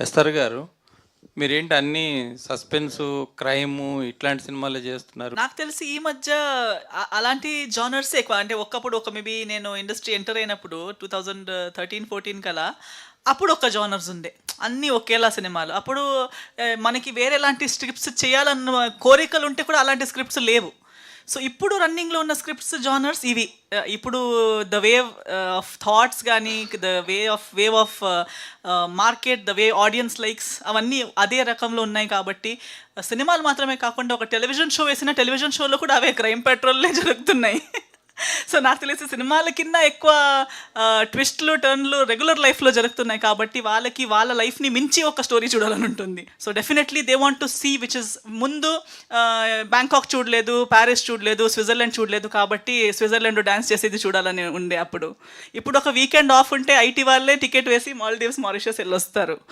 Esther గారు, మీరేంటి అన్నీ సస్పెన్సు, క్రైము ఇట్లాంటి సినిమాలే జేస్తున్నారు? నాకు తెలిసి ఈ మధ్య అలాంటి జానర్స్ ఎక్కువ. అంటే ఒకప్పుడు మేబీ నేను ఇండస్ట్రీ ఎంటర్ అయినప్పుడు 2013, 14 కలా అప్పుడు ఒక జానర్స్ ఉండే. అన్నీ ఒకేలా సినిమాలు. అప్పుడు మనకి వేరేలాంటి స్క్రిప్ట్స్ చేయాలన్న కోరికలు ఉంటే కూడా అలాంటి స్క్రిప్ట్స్ లేవు. సో ఇప్పుడు రన్నింగ్లో ఉన్న స్క్రిప్ట్స్ జానర్స్ ఇవి. ఇప్పుడు ద వేవ్ ఆఫ్ థాట్స్ కానీ, the wave of market, the way audience likes, అవన్నీ అదే రకంలో ఉన్నాయి. కాబట్టి సినిమాలు మాత్రమే కాకుండా ఒక టెలివిజన్ షో వేసిన టెలివిజన్ షోలో కూడా అవే క్రైమ్ పెట్రోల్లే జరుగుతున్నాయి. సో నాకు తెలిసి సినిమాల కింద ఎక్కువ ట్విస్ట్లు, టర్న్లు రెగ్యులర్ లైఫ్లో జరుగుతున్నాయి. కాబట్టి వాళ్ళకి వాళ్ళ లైఫ్ని మించి ఒక స్టోరీ చూడాలని ఉంటుంది. So definitely they want to see which is ముందు బ్యాంకాక్ చూడలేదు, ప్యారిస్ చూడలేదు, స్విట్జర్లాండ్ చూడలేదు. కాబట్టి స్విట్జర్లాండ్ డాన్స్ చేసేది చూడాలని ఉండే అప్పుడు. ఇప్పుడు ఒక వీకెండ్ ఆఫ్ ఉంటే ఐటీ వాళ్ళే టికెట్ వేసి మాల్దీవ్స్, మారిషస్ వెళ్ళొస్తారు.